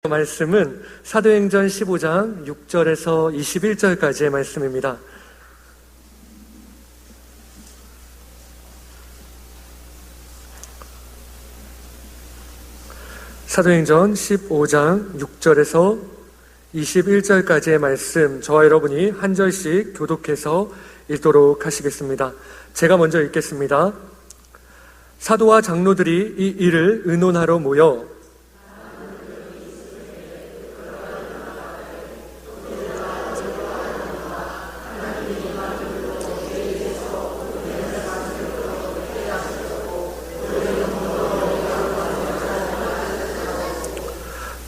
말씀은 사도행전 15장 6절에서 21절까지의 말씀입니다. 사도행전 15장 6절에서 21절까지의 말씀, 저와 여러분이 한 절씩 교독해서 읽도록 하시겠습니다. 제가 먼저 읽겠습니다. 사도와 장로들이 이 일을 의논하러 모여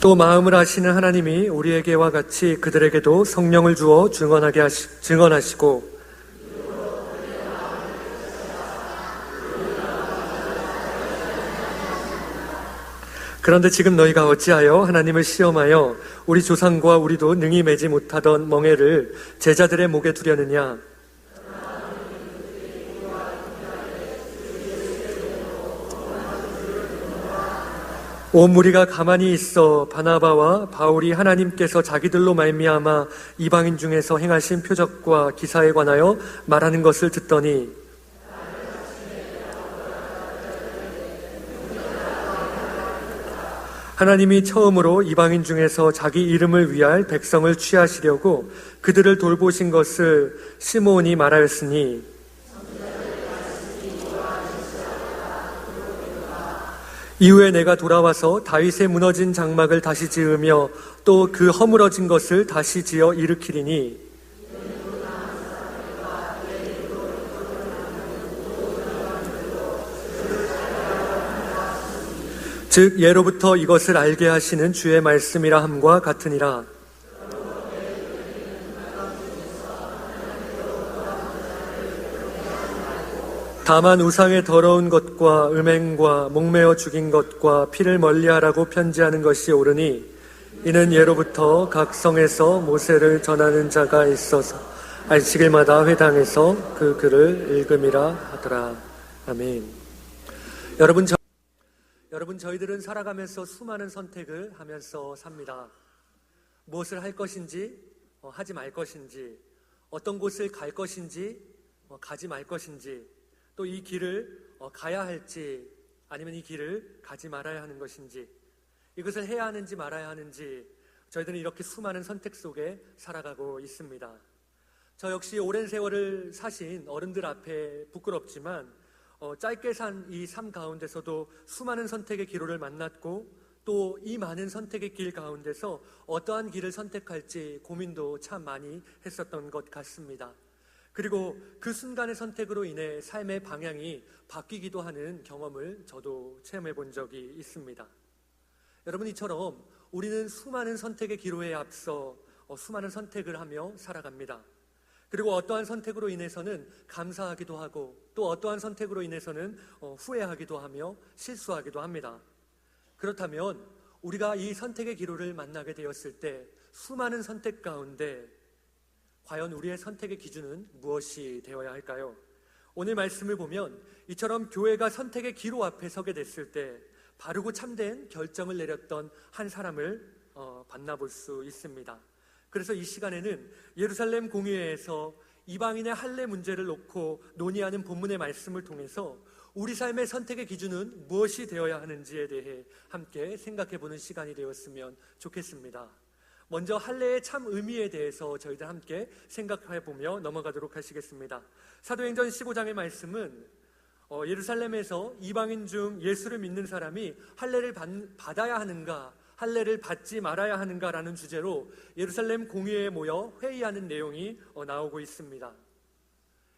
또 마음을 아시는 하나님이 우리에게와 같이 그들에게도 성령을 주어 증언하시고 그런데 지금 너희가 어찌하여 하나님을 시험하여 우리 조상과 우리도 능히 매지 못하던 멍에를 제자들의 목에 두려느냐? 온 무리가 가만히 있어 바나바와 바울이 하나님께서 자기들로 말미암아 이방인 중에서 행하신 표적과 기사에 관하여 말하는 것을 듣더니 하나님이 처음으로 이방인 중에서 자기 이름을 위할 백성을 취하시려고 그들을 돌보신 것을 시므온이 말하였으니 이후에 내가 돌아와서 다윗의 무너진 장막을 다시 지으며 또 그 허물어진 것을 다시 지어 일으키리니 즉 예로부터 이것을 알게 하시는 주의 말씀이라 함과 같으니라. 다만 우상의 더러운 것과 음행과 목매어 죽인 것과 피를 멀리하라고 편지하는 것이 옳으니 이는 예로부터 각 성에서 모세를 전하는 자가 있어서 안식일마다 회당에서 그 글을 읽음이라 하더라. 아멘. 여러분 저희들은 살아가면서 수많은 선택을 하면서 삽니다. 무엇을 할 것인지, 하지 말 것인지, 어떤 곳을 갈 것인지, 가지 말 것인지, 또 이 길을 가야 할지 아니면 이 길을 가지 말아야 하는 것인지, 이것을 해야 하는지 말아야 하는지, 저희들은 이렇게 수많은 선택 속에 살아가고 있습니다. 저 역시 오랜 세월을 사신 어른들 앞에 부끄럽지만 짧게 산 이 삶 가운데서도 수많은 선택의 기로를 만났고 또 이 많은 선택의 길 가운데서 어떠한 길을 선택할지 고민도 참 많이 했었던 것 같습니다. 그리고 그 순간의 선택으로 인해 삶의 방향이 바뀌기도 하는 경험을 저도 체험해 본 적이 있습니다. 여러분, 이처럼 우리는 수많은 선택의 기로에 앞서 수많은 선택을 하며 살아갑니다. 그리고 어떠한 선택으로 인해서는 감사하기도 하고 또 어떠한 선택으로 인해서는 후회하기도 하며 실수하기도 합니다. 그렇다면 우리가 이 선택의 기로를 만나게 되었을 때 수많은 선택 가운데 과연 우리의 선택의 기준은 무엇이 되어야 할까요? 오늘 말씀을 보면 이처럼 교회가 선택의 기로 앞에 서게 됐을 때 바르고 참된 결정을 내렸던 한 사람을 만나볼 수 있습니다. 그래서 이 시간에는 예루살렘 공회에서 이방인의 할례 문제를 놓고 논의하는 본문의 말씀을 통해서 우리 삶의 선택의 기준은 무엇이 되어야 하는지에 대해 함께 생각해보는 시간이 되었으면 좋겠습니다. 먼저 할례의 참 의미에 대해서 저희들 함께 생각해보며 넘어가도록 하시겠습니다. 사도행전 15장의 말씀은 예루살렘에서 이방인 중 예수를 믿는 사람이 할례를 받아야 하는가, 할례를 받지 말아야 하는가라는 주제로 예루살렘 공회에 모여 회의하는 내용이 나오고 있습니다.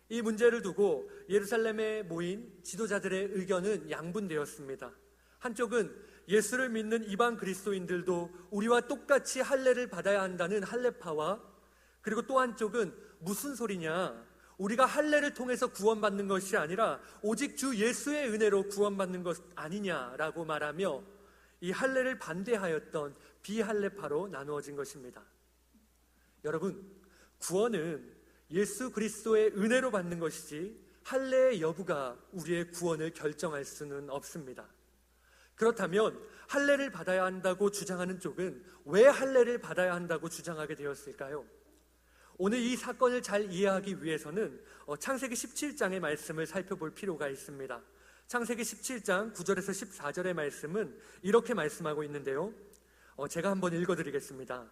이 문제를 두고 예루살렘에 모인 지도자들의 의견은 양분되었습니다. 한쪽은 예수를 믿는 이방 그리스도인들도 우리와 똑같이 할례를 받아야 한다는 할례파와, 그리고 또 한쪽은 무슨 소리냐, 우리가 할례를 통해서 구원받는 것이 아니라 오직 주 예수의 은혜로 구원받는 것 아니냐라고 말하며 이 할례를 반대하였던 비할례파로 나누어진 것입니다. 여러분, 구원은 예수 그리스도의 은혜로 받는 것이지 할례의 여부가 우리의 구원을 결정할 수는 없습니다. 그렇다면 할례를 받아야 한다고 주장하는 쪽은 왜 할례를 받아야 한다고 주장하게 되었을까요? 오늘 이 사건을 잘 이해하기 위해서는 창세기 17장의 말씀을 살펴볼 필요가 있습니다. 창세기 17장 9절에서 14절의 말씀은 이렇게 말씀하고 있는데요, 제가 한번 읽어드리겠습니다.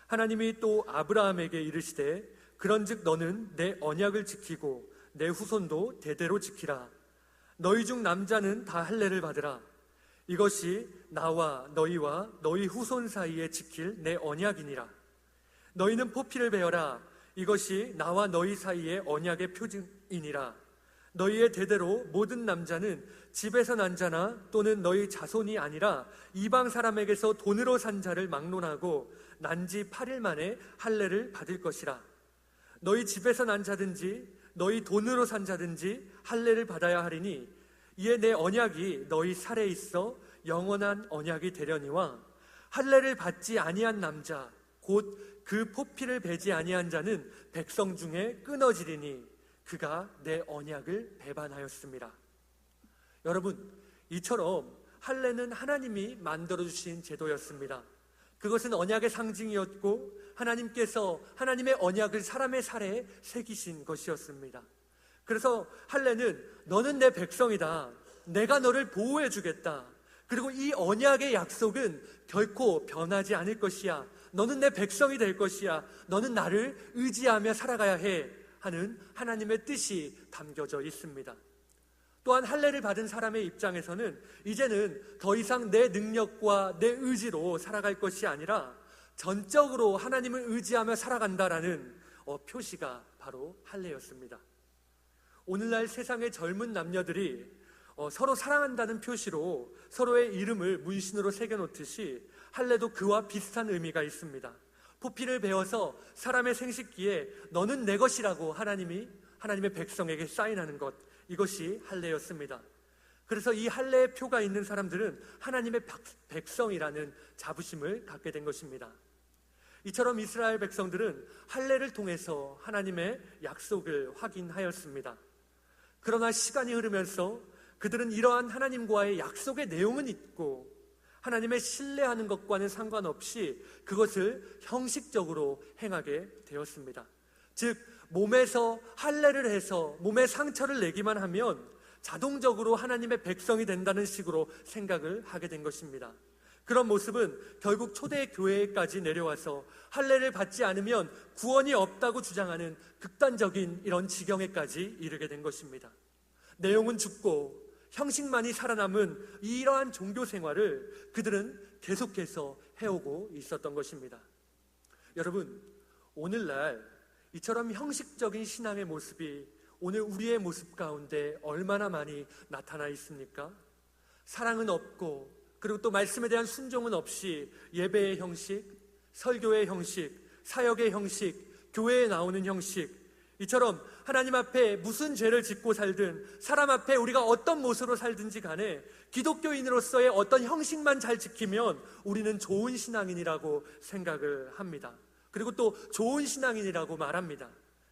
하나님이 또 아브라함에게 이르시되 그런즉 너는 내 언약을 지키고 내 후손도 대대로 지키라. 너희 중 남자는 다 할례를 받으라. 이것이 나와 너희와 너희 후손 사이에 지킬 내 언약이니라. 너희는 포피를 베어라. 이것이 나와 너희 사이의 언약의 표징이니라. 너희의 대대로 모든 남자는 집에서 난 자나 또는 너희 자손이 아니라 이방 사람에게서 돈으로 산 자를 막론하고 난 지 8일 만에 할례를 받을 것이라. 너희 집에서 난 자든지 너희 돈으로 산 자든지 할례를 받아야 하리니 이에 내 언약이 너희 살에 있어 영원한 언약이 되려니와 할례를 받지 아니한 남자 곧 그 포피를 베지 아니한 자는 백성 중에 끊어지리니 그가 내 언약을 배반하였습니다. 여러분, 이처럼 할례는 하나님이 만들어주신 제도였습니다. 그것은 언약의 상징이었고 하나님께서 하나님의 언약을 사람의 살에 새기신 것이었습니다. 그래서 할례는 너는 내 백성이다, 내가 너를 보호해 주겠다, 그리고 이 언약의 약속은 결코 변하지 않을 것이야, 너는 내 백성이 될 것이야, 너는 나를 의지하며 살아가야 해 하는 하나님의 뜻이 담겨져 있습니다. 또한 할례를 받은 사람의 입장에서는 이제는 더 이상 내 능력과 내 의지로 살아갈 것이 아니라 전적으로 하나님을 의지하며 살아간다라는 표시가 바로 할례였습니다. 오늘날 세상의 젊은 남녀들이 서로 사랑한다는 표시로 서로의 이름을 문신으로 새겨놓듯이 할례도 그와 비슷한 의미가 있습니다. 포피를 베어서 사람의 생식기에 너는 내 것이라고 하나님의 백성에게 사인하는 것, 이것이 할례였습니다. 그래서 이 할례의 표가 있는 사람들은 하나님의 백성이라는 자부심을 갖게 된 것입니다. 이처럼 이스라엘 백성들은 할례를 통해서 하나님의 약속을 확인하였습니다. 그러나 시간이 흐르면서 그들은 이러한 하나님과의 약속의 내용은 있고 하나님의 신뢰하는 것과는 상관없이 그것을 형식적으로 행하게 되었습니다. 즉 몸에서 할례를 해서 몸에 상처를 내기만 하면 자동적으로 하나님의 백성이 된다는 식으로 생각을 하게 된 것입니다. 그런 모습은 결국 초대 교회까지 내려와서 할례를 받지 않으면 구원이 없다고 주장하는 극단적인 이런 지경에까지 이르게 된 것입니다. 내용은 죽고 형식만이 살아남은 이러한 종교 생활을 그들은 계속해서 해오고 있었던 것입니다. 여러분, 오늘날 이처럼 형식적인 신앙의 모습이 오늘 우리의 모습 가운데 얼마나 많이 나타나 있습니까? 사랑은 없고, 그리고 또 말씀에 대한 순종은 없이 예배의 형식, 설교의 형식, 사역의 형식, 교회에 나오는 형식, 이처럼 하나님 앞에 무슨 죄를 짓고 살든 사람 앞에 우리가 어떤 모습으로 살든지 간에 기독교인으로서의 어떤 형식만 잘 지키면 우리는 좋은 신앙인이라고 생각을 합니다. 그리고 또 좋은 신앙인이라고 말합니다.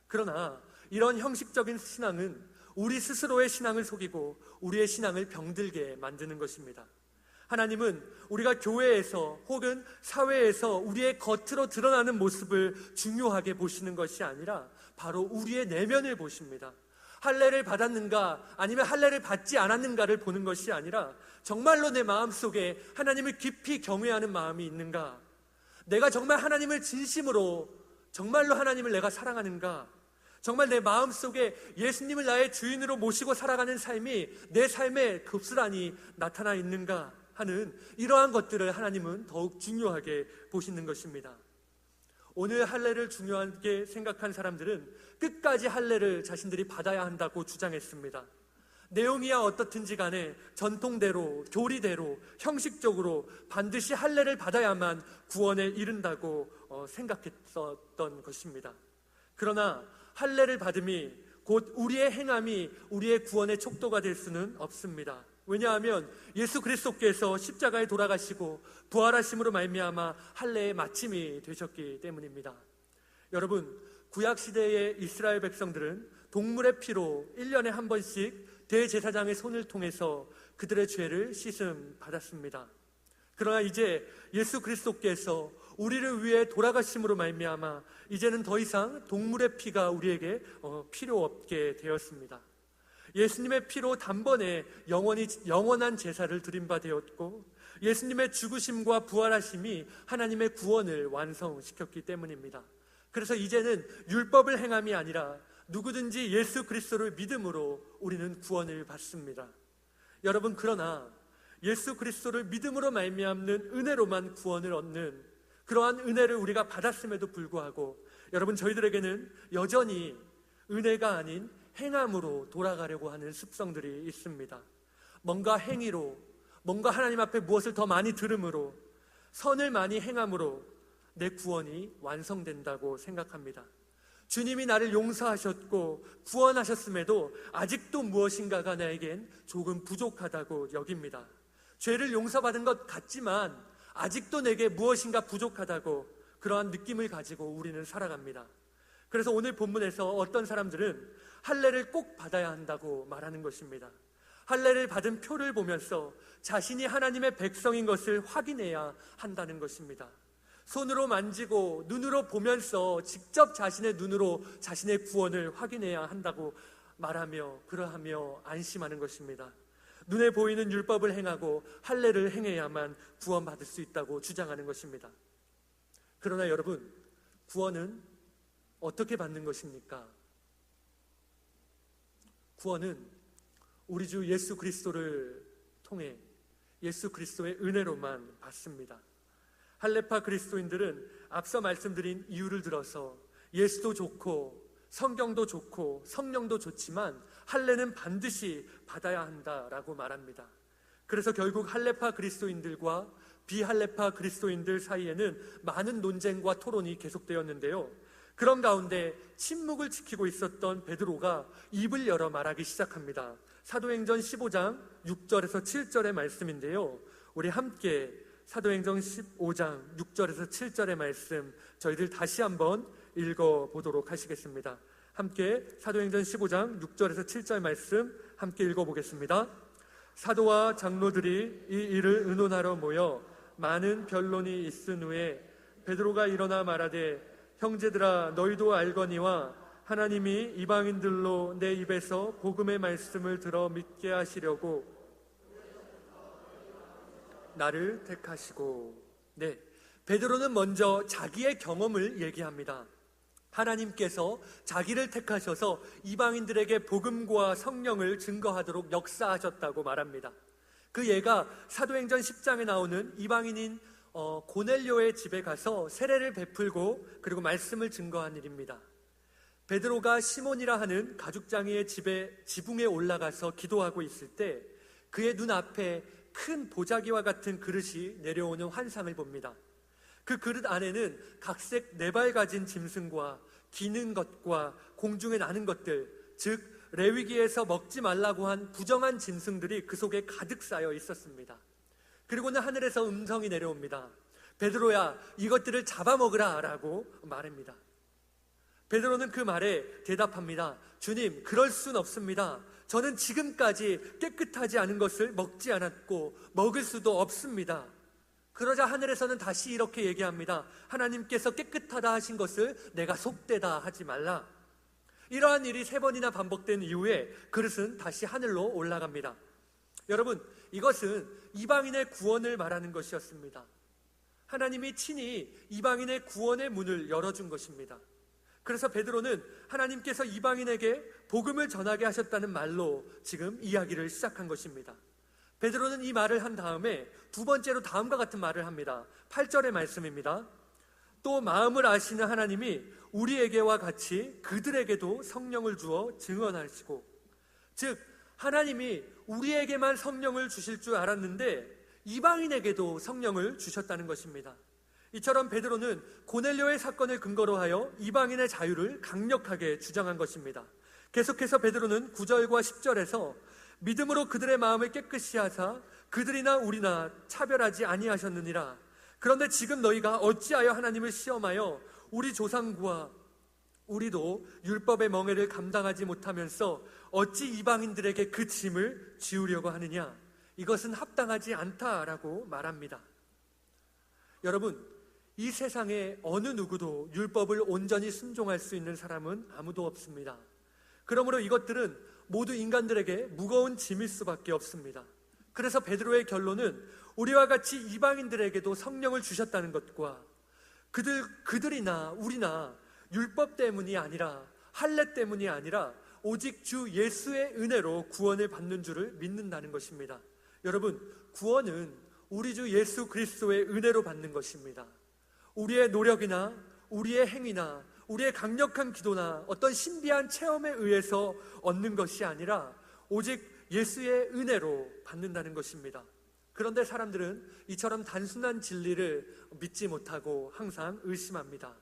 그러나 이런 형식적인 신앙은 우리 스스로의 신앙을 속이고 우리의 신앙을 병들게 만드는 것입니다. 하나님은 우리가 교회에서 혹은 사회에서 우리의 겉으로 드러나는 모습을 중요하게 보시는 것이 아니라 바로 우리의 내면을 보십니다. 할례를 받았는가 아니면 할례를 받지 않았는가를 보는 것이 아니라 정말로 내 마음속에 하나님을 깊이 경외하는 마음이 있는가, 내가 정말 하나님을 진심으로 정말로 하나님을 내가 사랑하는가, 정말 내 마음속에 예수님을 나의 주인으로 모시고 살아가는 삶이 내 삶에 급스란히 나타나 있는가 하는 이러한 것들을 하나님은 더욱 중요하게 보시는 것입니다. 오늘 할례를 중요하게 생각한 사람들은 끝까지 할례를 자신들이 받아야 한다고 주장했습니다. 내용이야 어떻든지 간에 전통대로, 교리대로, 형식적으로 반드시 할례를 받아야만 구원에 이른다고 생각했었던 것입니다. 그러나 할례를 받음이 곧 우리의 행함이 우리의 구원의 촉도가 될 수는 없습니다. 왜냐하면 예수 그리스도께서 십자가에 돌아가시고 부활하심으로 말미암아 할례의 마침이 되셨기 때문입니다. 여러분, 구약시대의 이스라엘 백성들은 동물의 피로 1년에 한 번씩 대제사장의 손을 통해서 그들의 죄를 씻음 받았습니다. 그러나 이제 예수 그리스도께서 우리를 위해 돌아가심으로 말미암아 이제는 더 이상 동물의 피가 우리에게 필요 없게 되었습니다. 예수님의 피로 단번에 영원한 제사를 드린 바 되었고, 예수님의 죽으심과 부활하심이 하나님의 구원을 완성시켰기 때문입니다. 그래서 이제는 율법을 행함이 아니라 누구든지 예수 그리스도를 믿음으로 우리는 구원을 받습니다. 여러분, 그러나 예수 그리스도를 믿음으로 말미암는 은혜로만 구원을 얻는 그러한 은혜를 우리가 받았음에도 불구하고 여러분, 저희들에게는 여전히 은혜가 아닌 행함으로 돌아가려고 하는 습성들이 있습니다. 뭔가 행위로, 뭔가 하나님 앞에 무엇을 더 많이 들음으로, 선을 많이 행함으로 내 구원이 완성된다고 생각합니다. 주님이 나를 용서하셨고 구원하셨음에도 아직도 무엇인가가 나에겐 조금 부족하다고 여깁니다. 죄를 용서받은 것 같지만 아직도 내게 무엇인가 부족하다고 그러한 느낌을 가지고 우리는 살아갑니다. 그래서 오늘 본문에서 어떤 사람들은 할례를 꼭 받아야 한다고 말하는 것입니다. 할례를 받은 표를 보면서 자신이 하나님의 백성인 것을 확인해야 한다는 것입니다. 손으로 만지고 눈으로 보면서 직접 자신의 눈으로 자신의 구원을 확인해야 한다고 말하며 그러하며 안심하는 것입니다. 눈에 보이는 율법을 행하고 할례를 행해야만 구원받을 수 있다고 주장하는 것입니다. 그러나 여러분, 구원은 어떻게 받는 것입니까? 구원은 우리 주 예수 그리스도를 통해 예수 그리스도의 은혜로만 받습니다. 할례파 그리스도인들은 앞서 말씀드린 이유를 들어서 예수도 좋고 성경도 좋고 성령도 좋지만 할례는 반드시 받아야 한다라고 말합니다. 그래서 결국 할례파 그리스도인들과 비할례파 그리스도인들 사이에는 많은 논쟁과 토론이 계속되었는데요. 그런 가운데 침묵을 지키고 있었던 베드로가 입을 열어 말하기 시작합니다. 사도행전 15장 6절에서 7절의 말씀인데요. 우리 함께 사도행전 15장 6절에서 7절의 말씀 저희들 다시 한번 읽어보도록 하시겠습니다. 함께 사도행전 15장 6절에서 7절 말씀 함께 읽어보겠습니다. 사도와 장로들이 이 일을 의논하러 모여 많은 변론이 있은 후에 베드로가 일어나 말하되 형제들아, 너희도 알거니와 하나님이 이방인들로 내 입에서 복음의 말씀을 들어 믿게 하시려고 나를 택하시고. 네, 베드로는 먼저 자기의 경험을 얘기합니다. 하나님께서 자기를 택하셔서 이방인들에게 복음과 성령을 증거하도록 역사하셨다고 말합니다. 그 예가 사도행전 10장에 나오는 이방인인 고넬료의 집에 가서 세례를 베풀고 그리고 말씀을 증거한 일입니다. 베드로가 시몬이라 하는 가죽장이의 집에 지붕에 올라가서 기도하고 있을 때 그의 눈앞에 큰 보자기와 같은 그릇이 내려오는 환상을 봅니다. 그 그릇 안에는 각색 4발 가진 짐승과 기는 것과 공중에 나는 것들, 즉 레위기에서 먹지 말라고 한 부정한 짐승들이 그 속에 가득 쌓여 있었습니다. 그리고는 하늘에서 음성이 내려옵니다. 베드로야, 이것들을 잡아먹으라 라고 말합니다. 베드로는 그 말에 대답합니다. 주님, 그럴 순 없습니다. 저는 지금까지 깨끗하지 않은 것을 먹지 않았고 먹을 수도 없습니다. 그러자 하늘에서는 다시 이렇게 얘기합니다. 하나님께서 깨끗하다 하신 것을 내가 속되다 하지 말라. 이러한 일이 3번이나 반복된 이후에 그릇은 다시 하늘로 올라갑니다. 여러분, 이것은 이방인의 구원을 말하는 것이었습니다. 하나님이 친히 이방인의 구원의 문을 열어준 것입니다. 그래서 베드로는 하나님께서 이방인에게 복음을 전하게 하셨다는 말로 지금 이야기를 시작한 것입니다. 베드로는 이 말을 한 다음에 두 번째로 다음과 같은 말을 합니다. 8절의 말씀입니다. 또 마음을 아시는 하나님이 우리에게와 같이 그들에게도 성령을 주어 증언하시고, 즉 하나님이 우리에게만 성령을 주실 줄 알았는데 이방인에게도 성령을 주셨다는 것입니다. 이처럼 베드로는 고넬료의 사건을 근거로 하여 이방인의 자유를 강력하게 주장한 것입니다. 계속해서 베드로는 9절과 10절에서 믿음으로 그들의 마음을 깨끗이 하사 그들이나 우리나 차별하지 아니하셨느니라. 그런데 지금 너희가 어찌하여 하나님을 시험하여 우리 조상과 우리도 율법의 멍에를 감당하지 못하면서 어찌 이방인들에게 그 짐을 지우려고 하느냐. 이것은 합당하지 않다라고 말합니다. 여러분, 이 세상에 어느 누구도 율법을 온전히 순종할 수 있는 사람은 아무도 없습니다. 그러므로 이것들은 모두 인간들에게 무거운 짐일 수밖에 없습니다. 그래서 베드로의 결론은 우리와 같이 이방인들에게도 성령을 주셨다는 것과 그들이나 우리나 율법 때문이 아니라 할례 때문이 아니라 오직 주 예수의 은혜로 구원을 받는 줄을 믿는다는 것입니다. 여러분, 구원은 우리 주 예수 그리스도의 은혜로 받는 것입니다. 우리의 노력이나 우리의 행위나 우리의 강력한 기도나 어떤 신비한 체험에 의해서 얻는 것이 아니라 오직 예수의 은혜로 받는다는 것입니다. 그런데 사람들은 이처럼 단순한 진리를 믿지 못하고 항상 의심합니다.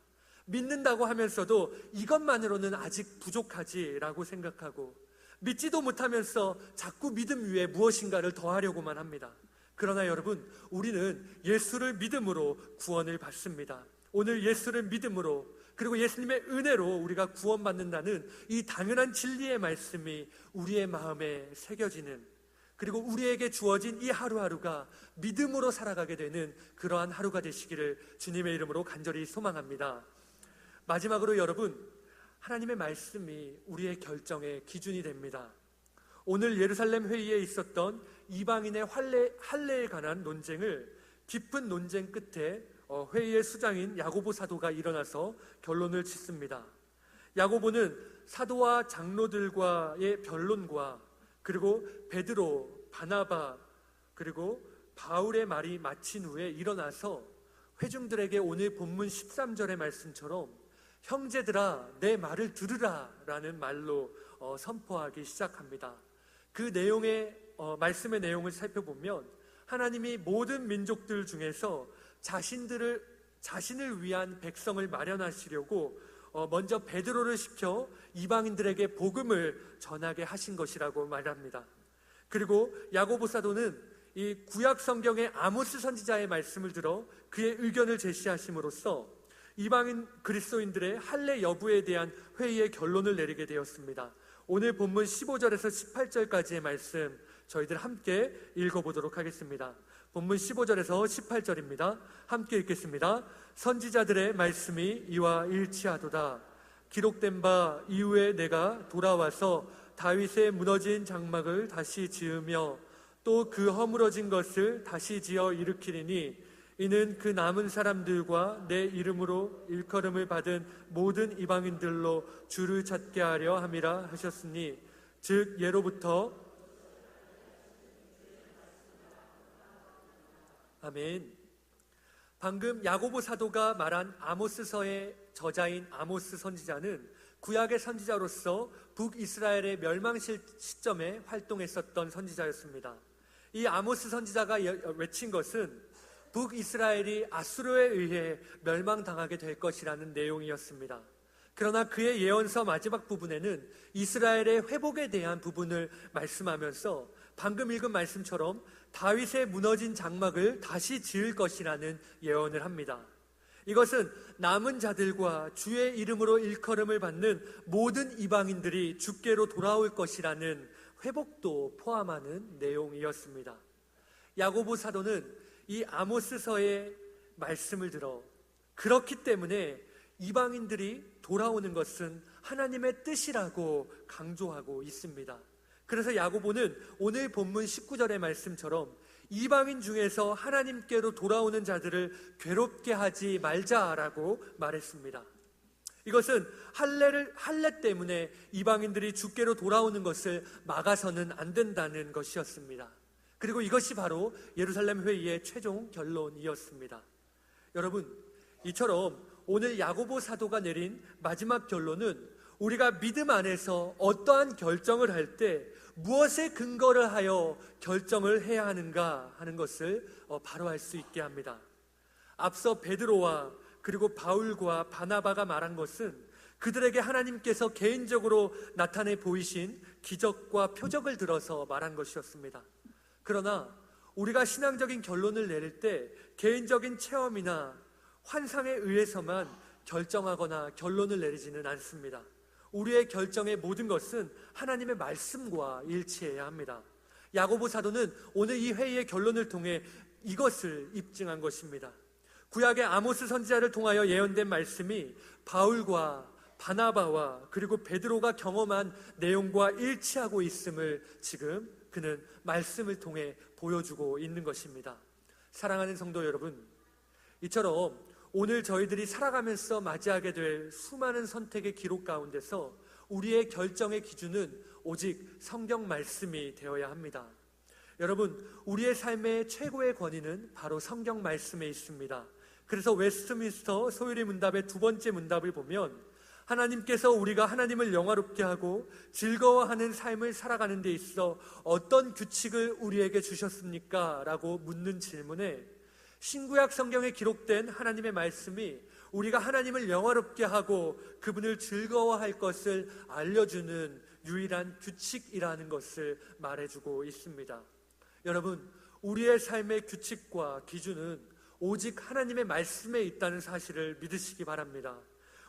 믿는다고 하면서도 이것만으로는 아직 부족하지라고 생각하고, 믿지도 못하면서 자꾸 믿음 위에 무엇인가를 더하려고만 합니다. 그러나 여러분, 우리는 예수를 믿음으로 구원을 받습니다. 오늘 예수를 믿음으로, 그리고 예수님의 은혜로 우리가 구원받는다는 이 당연한 진리의 말씀이 우리의 마음에 새겨지는, 그리고 우리에게 주어진 이 하루하루가 믿음으로 살아가게 되는 그러한 하루가 되시기를 주님의 이름으로 간절히 소망합니다. 마지막으로 여러분, 하나님의 말씀이 우리의 결정의 기준이 됩니다. 오늘 예루살렘 회의에 있었던 이방인의 할례에 관한 논쟁을 깊은 논쟁 끝에 회의의 수장인 야고보 사도가 일어나서 결론을 짓습니다. 야고보는 사도와 장로들과의 변론과 그리고 베드로, 바나바, 그리고 바울의 말이 마친 후에 일어나서 회중들에게 오늘 본문 13절의 말씀처럼 형제들아 내 말을 들으라 라는 말로 선포하기 시작합니다. 그 내용의 말씀의 내용을 살펴보면 하나님이 모든 민족들 중에서 자신을 위한 백성을 마련하시려고 먼저 베드로를 시켜 이방인들에게 복음을 전하게 하신 것이라고 말합니다. 그리고 야고보 사도는 이 구약 성경의 아모스 선지자의 말씀을 들어 그의 의견을 제시하심으로써 이방인 그리스도인들의 할례 여부에 대한 회의의 결론을 내리게 되었습니다. 오늘 본문 15절에서 18절까지의 말씀 저희들 함께 읽어보도록 하겠습니다. 본문 15절에서 18절입니다. 함께 읽겠습니다. 선지자들의 말씀이 이와 일치하도다. 기록된 바 이후에 내가 돌아와서 다윗의 무너진 장막을 다시 지으며 또 그 허물어진 것을 다시 지어 일으키리니 이는 그 남은 사람들과 내 이름으로 일컬음을 받은 모든 이방인들로 주를 찾게 하려 함이라 하셨으니 즉 예로부터. 아멘. 방금 야고보 사도가 말한 아모스서의 저자인 아모스 선지자는 구약의 선지자로서 북이스라엘의 멸망 시점에 활동했었던 선지자였습니다. 이 아모스 선지자가 외친 것은 북이스라엘이 아수르에 의해 멸망당하게 될 것이라는 내용이었습니다. 그러나 그의 예언서 마지막 부분에는 이스라엘의 회복에 대한 부분을 말씀하면서 방금 읽은 말씀처럼 다윗의 무너진 장막을 다시 지을 것이라는 예언을 합니다. 이것은 남은 자들과 주의 이름으로 일컬음을 받는 모든 이방인들이 주께로 돌아올 것이라는 회복도 포함하는 내용이었습니다. 야고보 사도는 이 아모스서의 말씀을 들어 그렇기 때문에 이방인들이 돌아오는 것은 하나님의 뜻이라고 강조하고 있습니다. 그래서 야고보는 오늘 본문 19절의 말씀처럼 이방인 중에서 하나님께로 돌아오는 자들을 괴롭게 하지 말자라고 말했습니다. 이것은 할례 때문에 이방인들이 주께로 돌아오는 것을 막아서는 안 된다는 것이었습니다. 그리고 이것이 바로 예루살렘 회의의 최종 결론이었습니다. 여러분, 이처럼 오늘 야고보 사도가 내린 마지막 결론은 우리가 믿음 안에서 어떠한 결정을 할 때 무엇에 근거를 하여 결정을 해야 하는가 하는 것을 바로 알 수 있게 합니다. 앞서 베드로와 그리고 바울과 바나바가 말한 것은 그들에게 하나님께서 개인적으로 나타내 보이신 기적과 표적을 들어서 말한 것이었습니다. 그러나 우리가 신앙적인 결론을 내릴 때 개인적인 체험이나 환상에 의해서만 결정하거나 결론을 내리지는 않습니다. 우리의 결정의 모든 것은 하나님의 말씀과 일치해야 합니다. 야고보 사도는 오늘 이 회의의 결론을 통해 이것을 입증한 것입니다. 구약의 아모스 선지자를 통하여 예언된 말씀이 바울과 바나바와 그리고 베드로가 경험한 내용과 일치하고 있음을 지금 그는 말씀을 통해 보여주고 있는 것입니다. 사랑하는 성도 여러분, 이처럼 오늘 저희들이 살아가면서 맞이하게 될 수많은 선택의 기록 가운데서 우리의 결정의 기준은 오직 성경 말씀이 되어야 합니다. 여러분, 우리의 삶의 최고의 권위는 바로 성경 말씀에 있습니다. 그래서 웨스트민스터 소유리 문답의 두 번째 문답을 보면 하나님께서 우리가 하나님을 영화롭게 하고 즐거워하는 삶을 살아가는 데 있어 어떤 규칙을 우리에게 주셨습니까? 라고 묻는 질문에 신구약 성경에 기록된 하나님의 말씀이 우리가 하나님을 영화롭게 하고 그분을 즐거워할 것을 알려주는 유일한 규칙이라는 것을 말해주고 있습니다. 여러분, 우리의 삶의 규칙과 기준은 오직 하나님의 말씀에 있다는 사실을 믿으시기 바랍니다.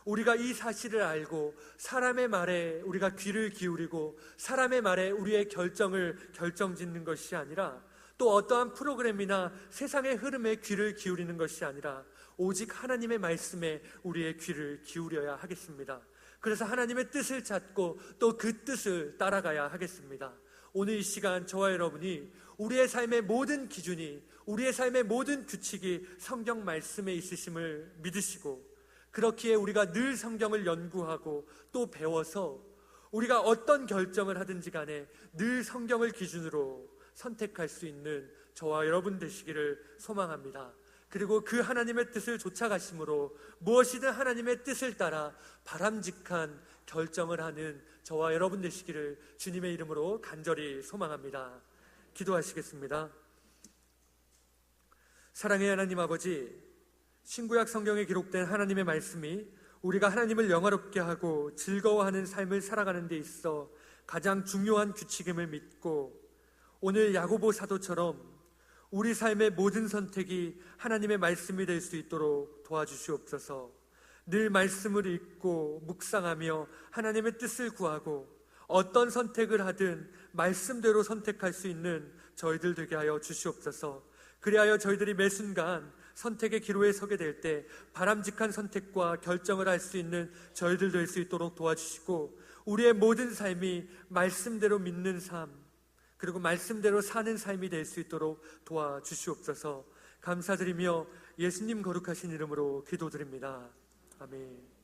우리가 이 사실을 알고 사람의 말에 우리가 귀를 기울이고 사람의 말에 우리의 결정을 결정짓는 것이 아니라 또 어떠한 프로그램이나 세상의 흐름에 귀를 기울이는 것이 아니라 오직 하나님의 말씀에 우리의 귀를 기울여야 하겠습니다. 그래서 하나님의 뜻을 찾고 또 그 뜻을 따라가야 하겠습니다. 오늘 이 시간 저와 여러분이 우리의 삶의 모든 기준이, 우리의 삶의 모든 규칙이 성경 말씀에 있으심을 믿으시고, 그렇기에 우리가 늘 성경을 연구하고 또 배워서 우리가 어떤 결정을 하든지 간에 늘 성경을 기준으로 선택할 수 있는 저와 여러분 되시기를 소망합니다. 그리고 그 하나님의 뜻을 쫓아가심으로 무엇이든 하나님의 뜻을 따라 바람직한 결정을 하는 저와 여러분 되시기를 주님의 이름으로 간절히 소망합니다. 기도하시겠습니다. 사랑의 하나님 아버지, 신구약 성경에 기록된 하나님의 말씀이 우리가 하나님을 영화롭게 하고 즐거워하는 삶을 살아가는 데 있어 가장 중요한 규칙임을 믿고, 오늘 야고보 사도처럼 우리 삶의 모든 선택이 하나님의 말씀이 될 수 있도록 도와주시옵소서. 늘 말씀을 읽고 묵상하며 하나님의 뜻을 구하고 어떤 선택을 하든 말씀대로 선택할 수 있는 저희들 되게 하여 주시옵소서. 그리하여 저희들이 매 순간 선택의 기로에 서게 될 때 바람직한 선택과 결정을 할 수 있는 저희들 될 수 있도록 도와주시고, 우리의 모든 삶이 말씀대로 믿는 삶, 그리고 말씀대로 사는 삶이 될 수 있도록 도와주시옵소서. 감사드리며 예수님 거룩하신 이름으로 기도드립니다. 아멘.